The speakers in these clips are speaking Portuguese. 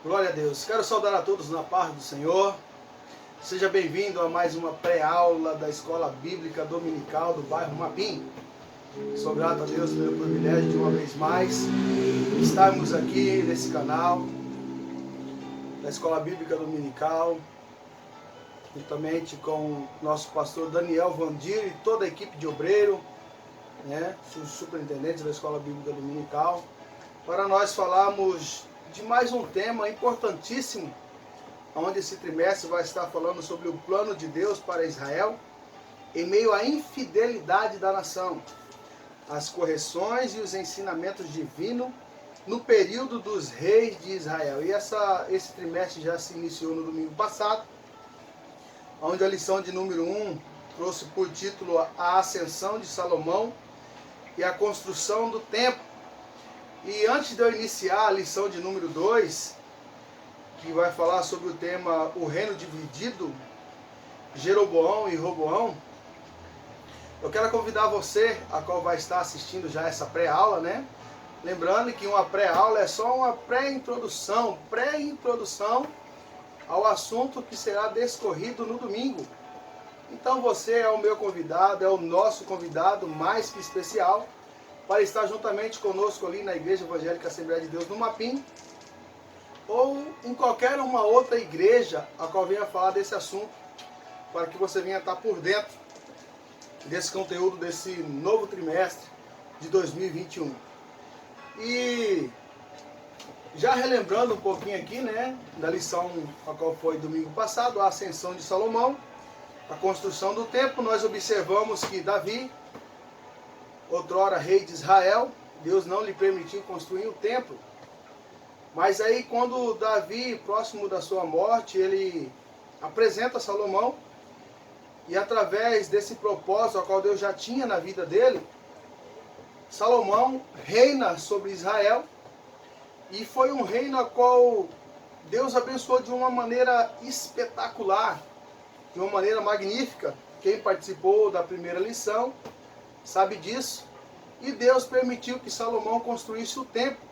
Glória a Deus. Quero saudar a todos na paz do Senhor. Seja bem-vindo a mais uma pré-aula da Escola Bíblica Dominical do bairro Mapim. Sou grato a Deus pelo privilégio de uma vez mais estarmos aqui nesse canal da Escola Bíblica Dominical, juntamente com o nosso pastor Daniel Vandir e toda a equipe de obreiro, os superintendentes da Escola Bíblica Dominical, para nós falarmos de mais um tema importantíssimo, onde esse trimestre vai estar falando sobre o plano de Deus para Israel, em meio à infidelidade da nação, as correções e os ensinamentos divinos no período dos reis de Israel. E esse trimestre já se iniciou no domingo passado, onde a lição de número 1 trouxe por título a ascensão de Salomão e a construção do templo. E antes de eu iniciar a lição de número 2, que vai falar sobre o tema o reino dividido, Jeroboão e Roboão, eu quero convidar você, a qual vai estar assistindo já essa pré-aula, Lembrando que uma pré-aula é só uma pré-introdução ao assunto que será discorrido no domingo. Então você é o meu convidado, é o nosso convidado mais que especial, para estar juntamente conosco ali na Igreja Evangélica Assembleia de Deus no Mapim, ou em qualquer uma outra igreja a qual venha falar desse assunto, para que você venha estar por dentro desse conteúdo, desse novo trimestre de 2021. E já relembrando um pouquinho aqui, da lição a qual foi domingo passado, a ascensão de Salomão, a construção do templo, nós observamos que Davi, outrora rei de Israel, Deus não lhe permitiu construir o templo. Mas aí quando Davi, próximo da sua morte, ele apresenta Salomão, e através desse propósito ao qual Deus já tinha na vida dele, Salomão reina sobre Israel, e foi um reino a qual Deus abençoou de uma maneira espetacular, de uma maneira magnífica. Quem participou da primeira lição sabe disso. E Deus permitiu que Salomão construísse o templo,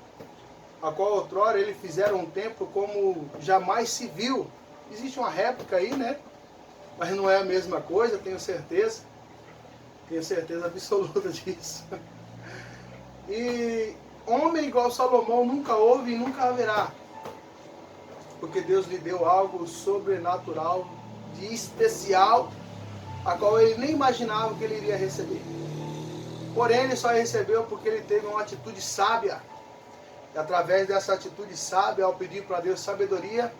a qual outrora ele fizeram um templo como jamais se viu. Existe uma réplica aí, mas não é a mesma coisa, tenho certeza absoluta disso. E homem igual Salomão nunca houve e nunca haverá, porque Deus lhe deu algo sobrenatural, de especial, a qual ele nem imaginava que ele iria receber. Porém, ele só recebeu porque ele teve uma atitude sábia. E através dessa atitude sábia, ao pedir para Deus sabedoria,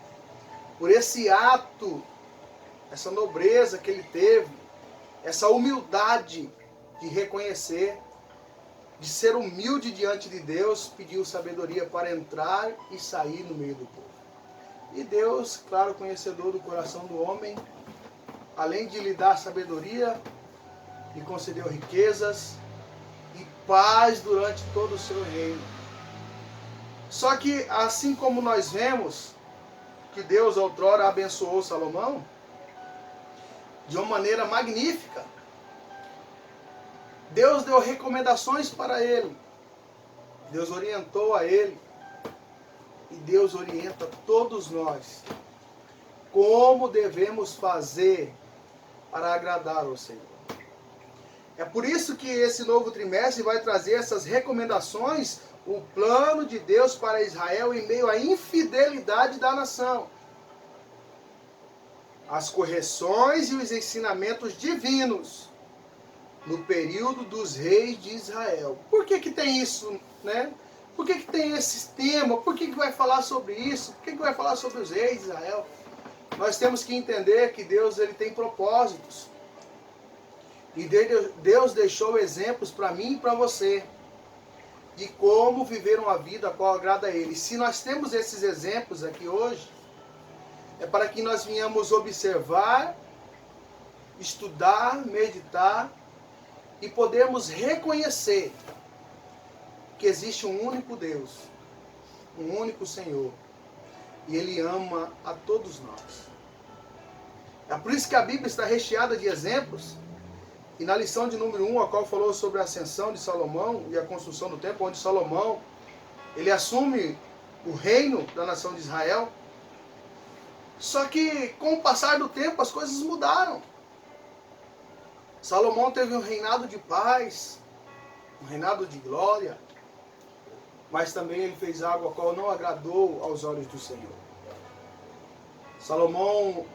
por esse ato, essa nobreza que ele teve, essa humildade de reconhecer, de ser humilde diante de Deus, pediu sabedoria para entrar e sair no meio do povo. E Deus, claro, conhecedor do coração do homem, além de lhe dar sabedoria, lhe concedeu riquezas e paz durante todo o seu reino. Só que, assim como nós vemos que Deus outrora abençoou Salomão de uma maneira magnífica, Deus deu recomendações para ele, Deus orientou a ele, e Deus orienta todos nós como devemos fazer para agradar ao Senhor. É por isso que esse novo trimestre vai trazer essas recomendações, o plano de Deus para Israel em meio à infidelidade da nação, as correções e os ensinamentos divinos no período dos reis de Israel. Por que tem isso, Por que tem esse tema? Por que vai falar sobre isso? Por que vai falar sobre os reis de Israel? Nós temos que entender que Deus ele tem propósitos. E Deus deixou exemplos para mim e para você de como viver uma vida a qual agrada a Ele. Se nós temos esses exemplos aqui hoje, é para que nós venhamos observar, estudar, meditar e podermos reconhecer que existe um único Deus, um único Senhor, e Ele ama a todos nós. É por isso que a Bíblia está recheada de exemplos. E na lição de número 1, a qual falou sobre a ascensão de Salomão e a construção do templo, onde Salomão, ele assume o reino da nação de Israel. Só que com o passar do tempo as coisas mudaram. Salomão teve um reinado de paz, um reinado de glória, mas também ele fez algo a qual não agradou aos olhos do Senhor. Salomão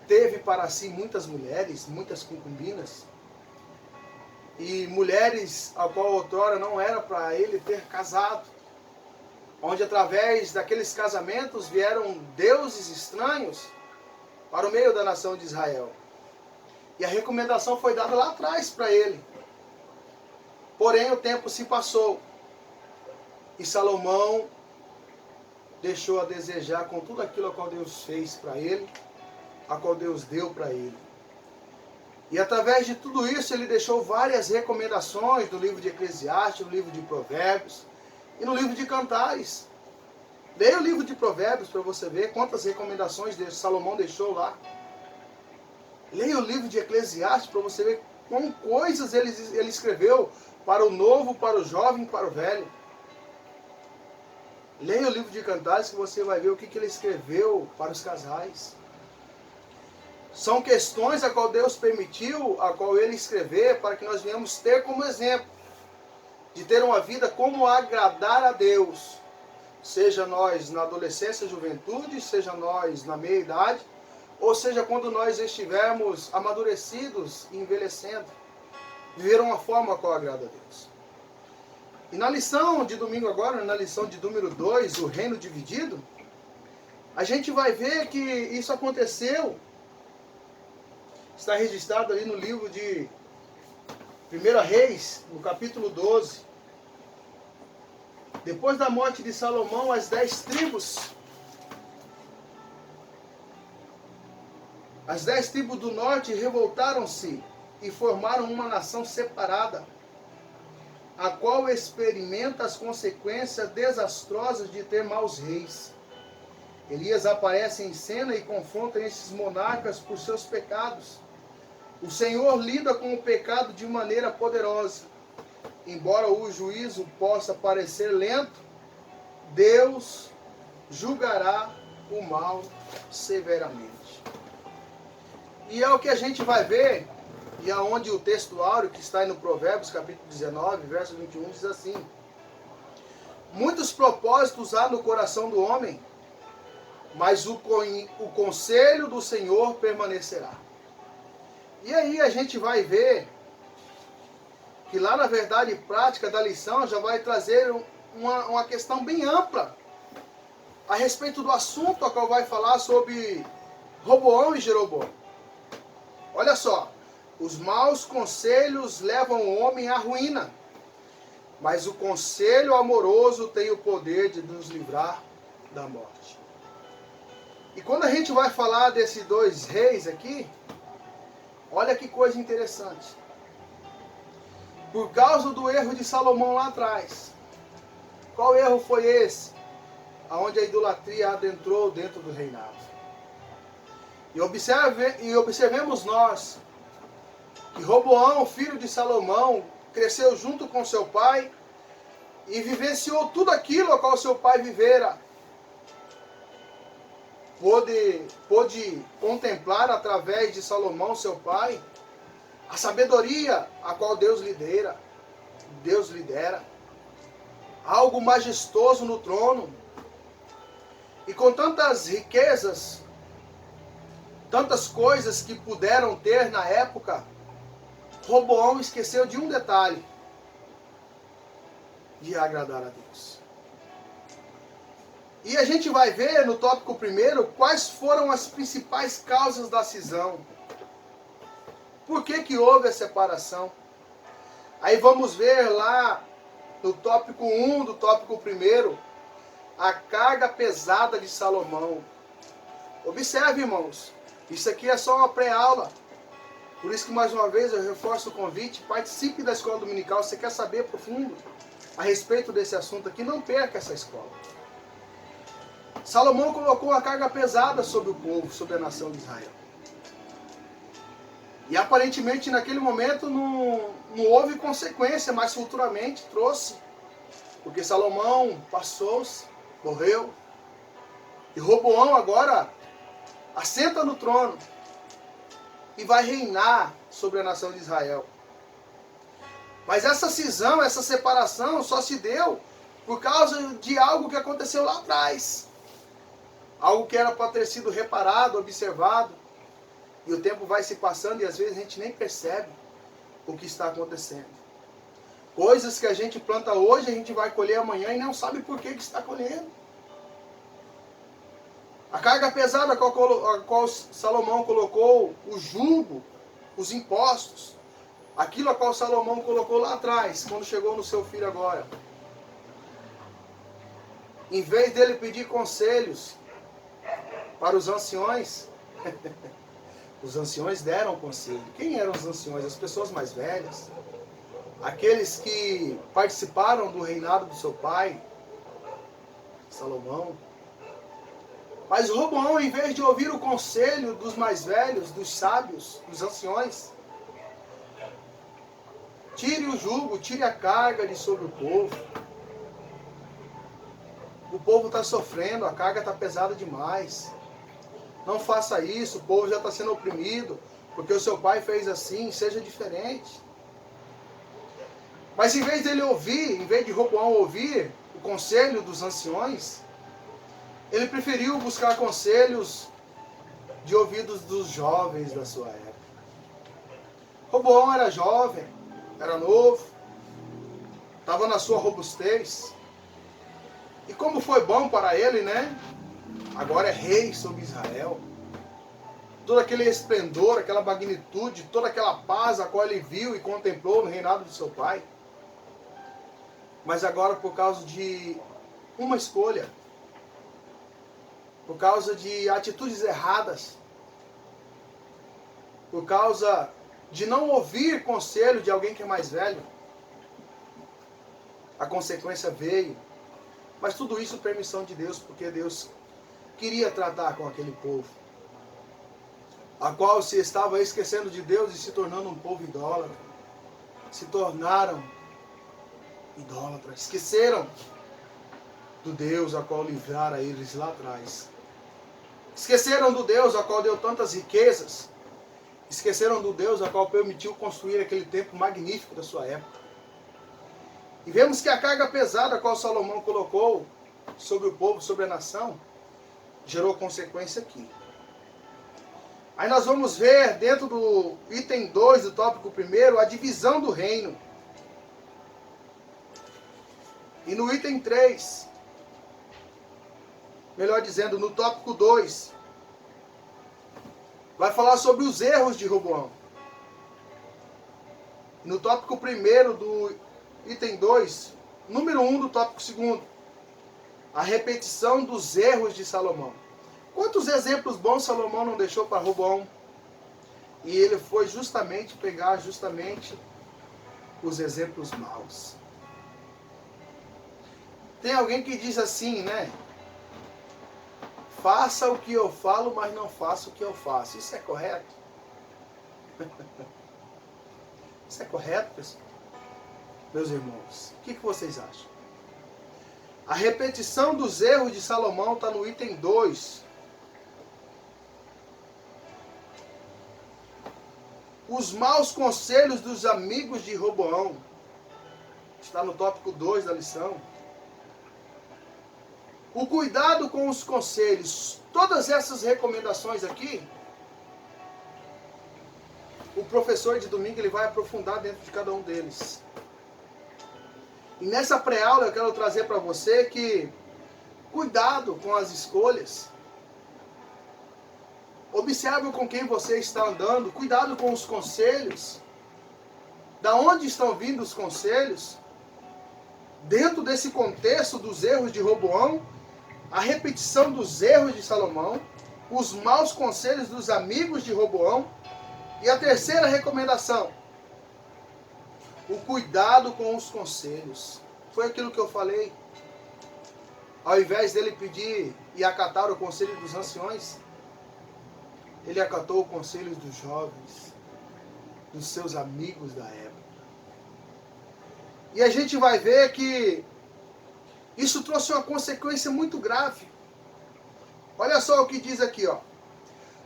teve para si muitas mulheres, muitas concubinas, e mulheres a qual outrora não era para ele ter casado, onde através daqueles casamentos vieram deuses estranhos para o meio da nação de Israel. E a recomendação foi dada lá atrás para ele. Porém, o tempo se passou e Salomão deixou a desejar com tudo aquilo a qual Deus fez para ele, a qual Deus deu para ele. E através de tudo isso ele deixou várias recomendações no livro de Eclesiastes, no livro de Provérbios e no livro de Cantares. Leia o livro de Provérbios para você ver quantas recomendações Salomão deixou lá. Leia o livro de Eclesiastes para você ver como coisas ele escreveu para o novo, para o jovem, para o velho. Leia o livro de Cantares que você vai ver o que ele escreveu para os casais. São questões a qual Deus permitiu, a qual ele escrever, para que nós venhamos ter como exemplo de ter uma vida como agradar a Deus. Seja nós na adolescência, juventude, seja nós na meia-idade, ou seja quando nós estivermos amadurecidos e envelhecendo. Viver uma forma a qual agrada a Deus. E na lição de domingo agora, na lição de número 2, o reino dividido, a gente vai ver que isso aconteceu. Está registrado ali no livro de 1 Reis, no capítulo 12. Depois da morte de Salomão, as 10 tribos, do norte revoltaram-se e formaram uma nação separada, a qual experimenta as consequências desastrosas de ter maus reis. Elias aparece em cena e confronta esses monarcas por seus pecados. O Senhor lida com o pecado de maneira poderosa. Embora o juízo possa parecer lento, Deus julgará o mal severamente. E é o que a gente vai ver, e aonde o texto áureo que está aí no Provérbios, capítulo 19, verso 21, diz assim: muitos propósitos há no coração do homem, mas o conselho do Senhor permanecerá. E aí a gente vai ver que lá na verdade prática da lição já vai trazer uma questão bem ampla a respeito do assunto a qual vai falar sobre Roboão e Jeroboão. Olha só, os maus conselhos levam o homem à ruína, mas o conselho amoroso tem o poder de nos livrar da morte. E quando a gente vai falar desses 2 reis aqui, olha que coisa interessante. Por causa do erro de Salomão lá atrás. Qual erro foi esse? Onde a idolatria adentrou dentro do reinado. E observemos nós que Roboão, filho de Salomão, cresceu junto com seu pai e vivenciou tudo aquilo a qual seu pai vivera. Pôde contemplar através de Salomão, seu pai, a sabedoria a qual Deus lhe dera. Algo majestoso no trono. E com tantas riquezas, tantas coisas que puderam ter na época, Roboão esqueceu de um detalhe: de agradar a Deus. E a gente vai ver no tópico 1 quais foram as principais causas da cisão. Por que houve a separação? Aí vamos ver lá no tópico 1 do tópico 1, a carga pesada de Salomão. Observe, irmãos, isso aqui é só uma pré-aula. Por isso que mais uma vez eu reforço o convite, participe da escola dominical. Se você quer saber profundo a respeito desse assunto aqui, não perca essa escola. Salomão colocou uma carga pesada sobre o povo, sobre a nação de Israel. E aparentemente naquele momento não houve consequência, mas futuramente trouxe. Porque Salomão passou-se morreu. E Roboão agora assenta no trono e vai reinar sobre a nação de Israel. Mas essa cisão, essa separação só se deu por causa de algo que aconteceu lá atrás. Algo que era para ter sido reparado, observado. E o tempo vai se passando e às vezes a gente nem percebe o que está acontecendo. Coisas que a gente planta hoje, a gente vai colher amanhã e não sabe por que está colhendo. A carga pesada a qual Salomão colocou, o jugo, os impostos, aquilo a qual Salomão colocou lá atrás, quando chegou no seu filho agora. Em vez dele pedir conselhos para os anciões, os anciões deram conselho. Quem eram os anciões? As pessoas mais velhas. Aqueles que participaram do reinado do seu pai, Salomão. Mas Roboão, em vez de ouvir o conselho dos mais velhos, dos sábios, dos anciões, tire o jugo, tire a carga de sobre o povo. O povo está sofrendo, a carga está pesada demais. Não faça isso, o povo já está sendo oprimido, porque o seu pai fez assim, seja diferente. Mas em vez dele ouvir, em vez de Roboão ouvir o conselho dos anciões, ele preferiu buscar conselhos de ouvidos dos jovens da sua época. Roboão era jovem, era novo, estava na sua robustez. E como foi bom para ele, né? Agora é rei sobre Israel. Todo aquele esplendor, aquela magnitude, toda aquela paz a qual ele viu e contemplou no reinado de seu pai. Mas agora por causa de uma escolha, por causa de atitudes erradas, por causa de não ouvir conselho de alguém que é mais velho, a consequência veio. Mas tudo isso permissão de Deus, porque Deus queria tratar com aquele povo, a qual se estava esquecendo de Deus e se tornando um povo idólatra. Se tornaram idólatras, esqueceram do Deus a qual livrara eles lá atrás. Esqueceram do Deus a qual deu tantas riquezas. Esqueceram do Deus a qual permitiu construir aquele templo magnífico da sua época. E vemos que a carga pesada a qual Salomão colocou sobre o povo, sobre a nação, gerou consequência aqui. Aí nós vamos ver dentro do item 2 do tópico 1, a divisão do reino. E no item 3, melhor dizendo, no tópico 2, vai falar sobre os erros de Roboão. No tópico 1 do item 2, número 1 do tópico 2, a repetição dos erros de Salomão. Quantos exemplos bons Salomão não deixou para Roboão? E ele foi justamente pegar os exemplos maus. Tem alguém que diz assim, né? Faça o que eu falo, mas não faça o que eu faço. Isso é correto? Isso é correto, pessoal? Meus irmãos, o que vocês acham? A repetição dos erros de Salomão está no item 2. Os maus conselhos dos amigos de Roboão. Está no tópico 2 da lição. O cuidado com os conselhos. Todas essas recomendações aqui, o professor de domingo ele vai aprofundar dentro de cada um deles. E nessa pré-aula eu quero trazer para você que cuidado com as escolhas. Observe com quem você está andando. Cuidado com os conselhos. Da onde estão vindo os conselhos? Dentro desse contexto dos erros de Roboão, a repetição dos erros de Salomão, os maus conselhos dos amigos de Roboão, e a terceira recomendação, o cuidado com os conselhos. Foi aquilo que eu falei. Ao invés dele pedir e acatar o conselho dos anciões, ele acatou o conselho dos jovens, dos seus amigos da época. E a gente vai ver que Isso trouxe uma consequência muito grave. Olha só o que diz aqui, ó.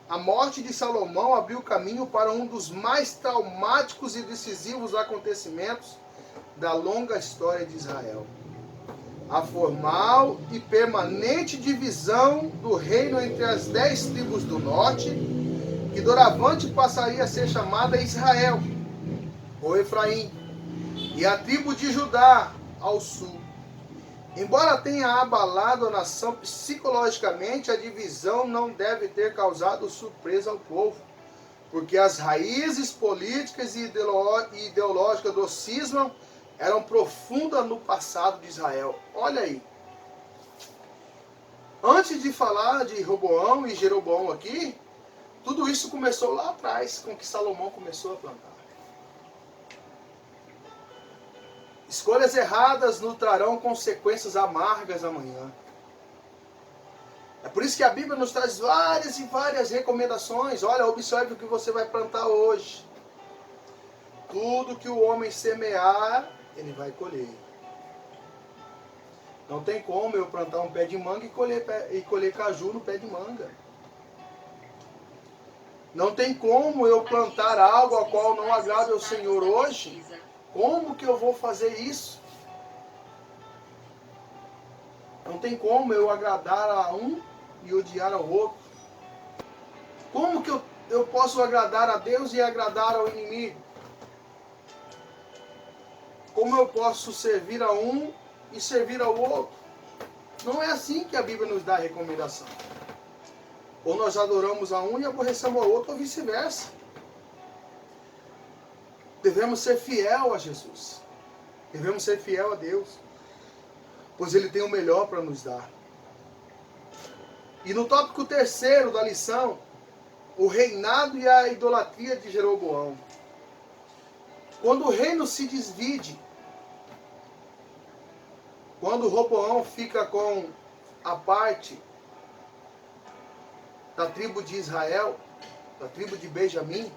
A morte de Salomão abriu caminho para um dos mais traumáticos e decisivos acontecimentos da longa história de Israel. A formal e permanente divisão do reino entre as 10 tribos do norte, que doravante passaria a ser chamada Israel, ou Efraim, e a tribo de Judá, ao sul. Embora tenha abalado a nação psicologicamente, a divisão não deve ter causado surpresa ao povo, porque as raízes políticas e ideológicas do cisma eram profundas no passado de Israel. Olha aí. Antes de falar de Roboão e Jeroboão aqui, tudo isso começou lá atrás, com que Salomão começou a plantar. Escolhas erradas nos trarão consequências amargas amanhã. É por isso que a Bíblia nos traz várias e várias recomendações. Olha, observe o que você vai plantar hoje. Tudo que o homem semear, ele vai colher. Não tem como eu plantar um pé de manga e colher caju no pé de manga. Não tem como eu plantar algo a qual não agrada ao Senhor hoje. Como que eu vou fazer isso? Não tem como eu agradar a um e odiar ao outro. Como que eu posso agradar a Deus e agradar ao inimigo? Como eu posso servir a um e servir ao outro? Não é assim que a Bíblia nos dá a recomendação. Ou nós adoramos a um e aborrecemos ao outro, ou vice-versa. Devemos ser fiel a Jesus. Devemos ser fiel a Deus. Pois Ele tem o melhor para nos dar. E no tópico 3º da lição, o reinado e a idolatria de Jeroboão. Quando o reino se divide, quando Roboão fica com a parte da tribo de Israel, da tribo de Benjamim,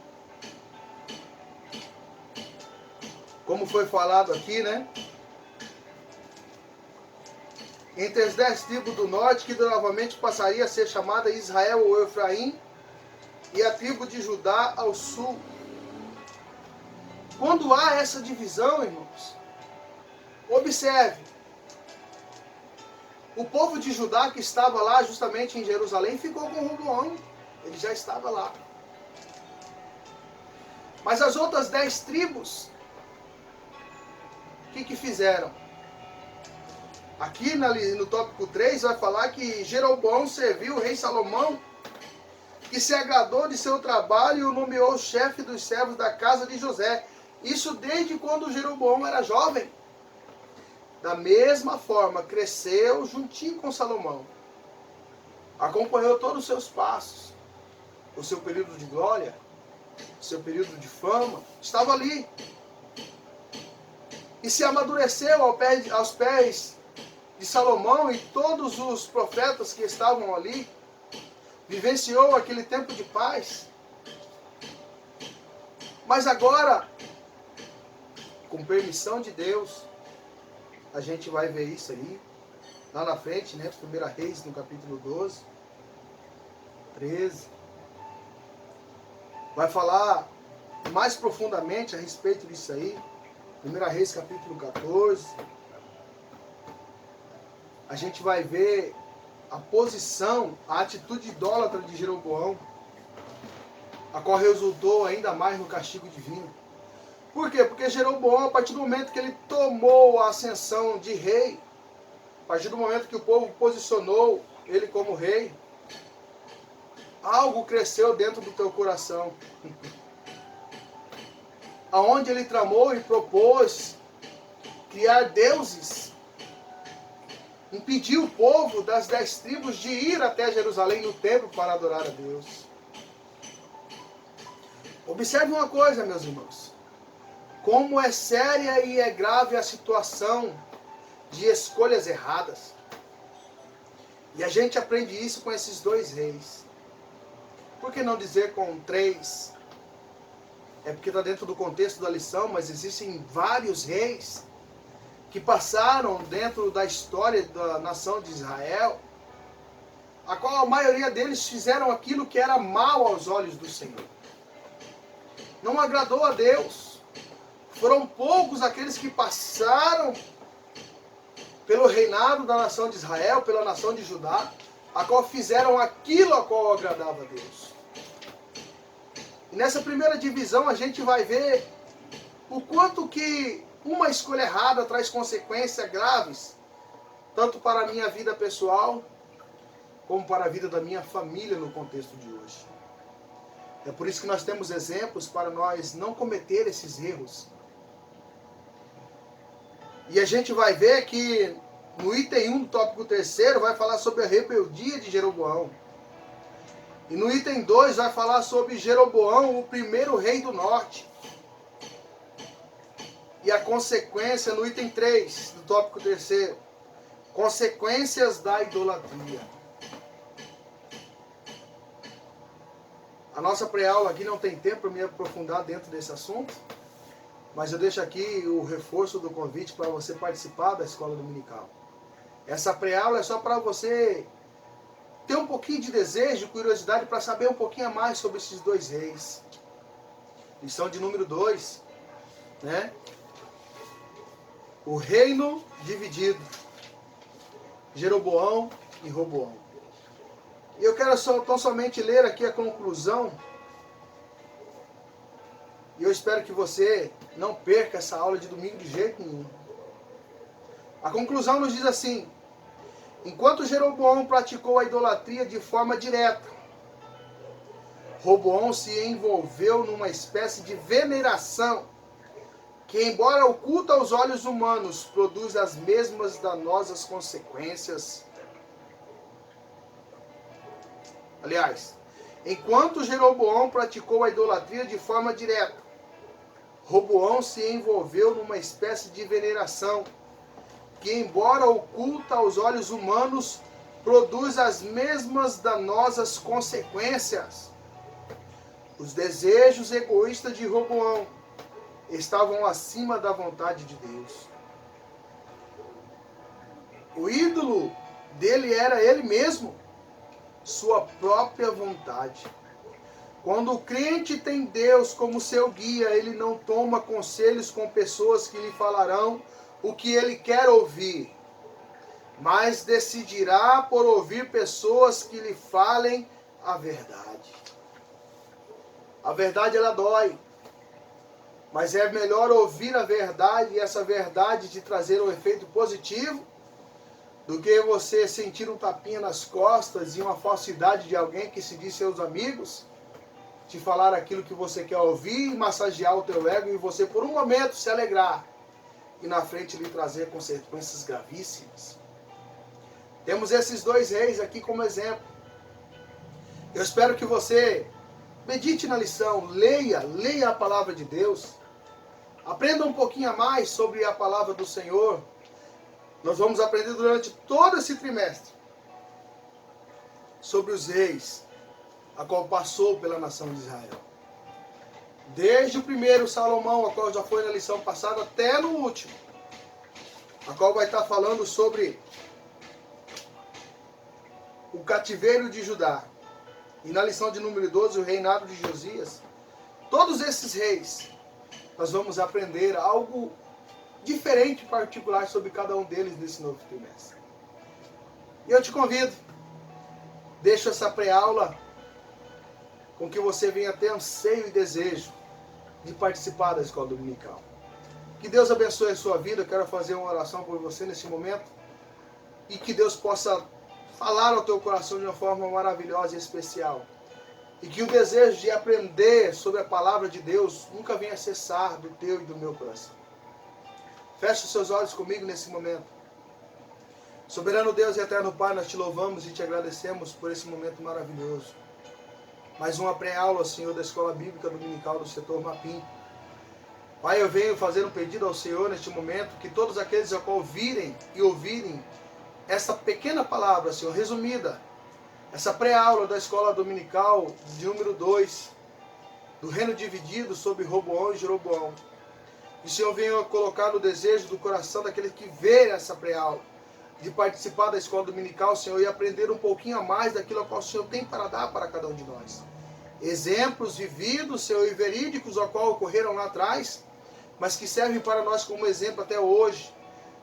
como foi falado aqui, né? Entre as 10 tribos do norte, que novamente passaria a ser chamada Israel ou Efraim, e a tribo de Judá ao sul. Quando há essa divisão, irmãos, observe, o povo de Judá que estava lá justamente em Jerusalém ficou com Roboão, ele já estava lá. Mas as outras 10 tribos, o que fizeram? Aqui no tópico 3 vai falar que Jeroboão serviu o rei Salomão, que se agradou de seu trabalho e o nomeou chefe dos servos da casa de José. Isso desde quando Jeroboão era jovem. Da mesma forma, cresceu juntinho com Salomão. Acompanhou todos os seus passos. O seu período de glória, o seu período de fama, estava ali. E se amadureceu aos pés de Salomão e todos os profetas que estavam ali. Vivenciou aquele tempo de paz. Mas agora, com permissão de Deus, a gente vai ver isso aí, lá na frente, né? 1 Reis, no capítulo 12, 13. Vai falar mais profundamente a respeito disso aí. 1 Reis, capítulo 14. A gente vai ver a posição, a atitude idólatra de Jeroboão, a qual resultou ainda mais no castigo divino. Por quê? Porque Jeroboão, a partir do momento que ele tomou a ascensão de rei, a partir do momento que o povo posicionou ele como rei, algo cresceu dentro do teu coração. Aonde ele tramou e propôs criar deuses, impediu o povo das 10 tribos de ir até Jerusalém no templo para adorar a Deus. Observe uma coisa, meus irmãos. Como é séria e é grave a situação de escolhas erradas. E a gente aprende isso com esses 2 reis. Por que não dizer com 3? É porque está dentro do contexto da lição, mas existem vários reis que passaram dentro da história da nação de Israel, a qual a maioria deles fizeram aquilo que era mal aos olhos do Senhor. Não agradou a Deus. Foram poucos aqueles que passaram pelo reinado da nação de Israel, pela nação de Judá, a qual fizeram aquilo a qual agradava a Deus. E nessa primeira divisão a gente vai ver o quanto que uma escolha errada traz consequências graves, tanto para a minha vida pessoal, como para a vida da minha família no contexto de hoje. É por isso que nós temos exemplos para nós não cometer esses erros. E a gente vai ver que no item 1 do tópico 3 vai falar sobre a rebeldia de Jeroboão. E no item 2 vai falar sobre Jeroboão, o primeiro rei do norte. E a consequência no item 3 do tópico 3, consequências da idolatria. A nossa pré-aula aqui não tem tempo para me aprofundar dentro desse assunto, mas eu deixo aqui o reforço do convite para você participar da escola dominical. Essa pré-aula é só para você ter um pouquinho de desejo, curiosidade para saber um pouquinho a mais sobre esses dois reis. Lição de número 2, né? O reino dividido. Jeroboão e Roboão. E eu quero tão somente ler aqui a conclusão. E eu espero que você não perca essa aula de domingo de jeito nenhum. A conclusão nos diz assim: enquanto Jeroboão praticou a idolatria de forma direta, Roboão se envolveu numa espécie de veneração que, embora oculta aos olhos humanos, produz as mesmas danosas consequências. Aliás, enquanto Jeroboão praticou a idolatria de forma direta, Roboão se envolveu numa espécie de veneração que, embora oculta aos olhos humanos, produz as mesmas danosas consequências. Os desejos egoístas de Roboão estavam acima da vontade de Deus. O ídolo dele era ele mesmo, sua própria vontade. Quando o crente tem Deus como seu guia, ele não toma conselhos com pessoas que lhe falarão o que ele quer ouvir, mas decidirá por ouvir pessoas que lhe falem a verdade. A verdade, ela dói, mas é melhor ouvir a verdade e essa verdade te trazer um efeito positivo do que você sentir um tapinha nas costas e uma falsidade de alguém que se diz seus amigos, te falar aquilo que você quer ouvir, massagear o teu ego e você por um momento se alegrar e na frente lhe trazer consequências gravíssimas. Temos esses dois reis aqui como exemplo. Eu espero que você medite na lição, leia a palavra de Deus, aprenda um pouquinho a mais sobre a palavra do Senhor. Nós vamos aprender durante todo esse trimestre sobre os reis, a qual passou pela nação de Israel. Desde o primeiro Salomão, a qual já foi na lição passada, até no último, a qual vai estar falando sobre o cativeiro de Judá. E na lição de número 12, o reinado de Josias. Todos esses reis, nós vamos aprender algo diferente, particular, sobre cada um deles nesse novo trimestre. E eu te convido, deixo essa pré-aula com que você venha ter anseio e desejo de participar da escola dominical. Que Deus abençoe a sua vida. Eu quero fazer uma oração por você nesse momento. E que Deus possa falar ao teu coração de uma forma maravilhosa e especial. E que o desejo de aprender sobre a palavra de Deus nunca venha cessar do teu e do meu coração. Feche os seus olhos comigo nesse momento. Soberano Deus e eterno Pai, nós te louvamos e te agradecemos por esse momento maravilhoso. Mais uma pré-aula, Senhor, da Escola Bíblica Dominical do setor Mapim. Pai, eu venho fazer um pedido ao Senhor neste momento, que todos aqueles que ouvirem e ouvirem essa pequena palavra, Senhor, resumida, essa pré-aula da Escola Dominical de número 2, do reino dividido sobre Roboão e Jeroboão, Que o Senhor venha colocar no desejo do coração daquele que vê essa pré-aula, de participar da escola dominical, Senhor, e aprender um pouquinho a mais daquilo que o Senhor tem para dar para cada um de nós. Exemplos vividos, Senhor, e verídicos, ao qual ocorreram lá atrás, mas que servem para nós como exemplo até hoje,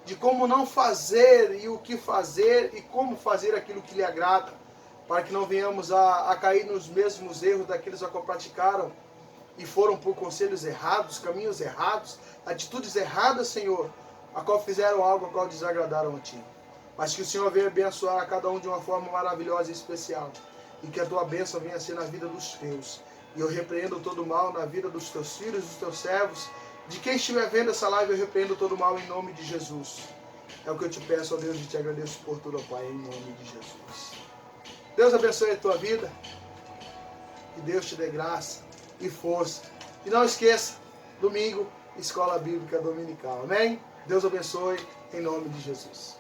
de como não fazer e o que fazer e como fazer aquilo que lhe agrada, para que não venhamos a cair nos mesmos erros daqueles a qual praticaram e foram por conselhos errados, caminhos errados, atitudes erradas, Senhor, a qual fizeram algo a qual desagradaram a Ti. Mas que o Senhor venha abençoar a cada um de uma forma maravilhosa e especial, e que a Tua bênção venha ser na vida dos Teus. E eu repreendo todo mal na vida dos Teus filhos, dos Teus servos, de quem estiver vendo essa live, eu repreendo todo mal em nome de Jesus. É o que eu te peço, ó Deus, e te agradeço por tudo, ó Pai, em nome de Jesus. Deus abençoe a tua vida, que Deus te dê graça e força. E não esqueça, domingo, Escola Bíblica Dominical. Amém? Deus abençoe, em nome de Jesus.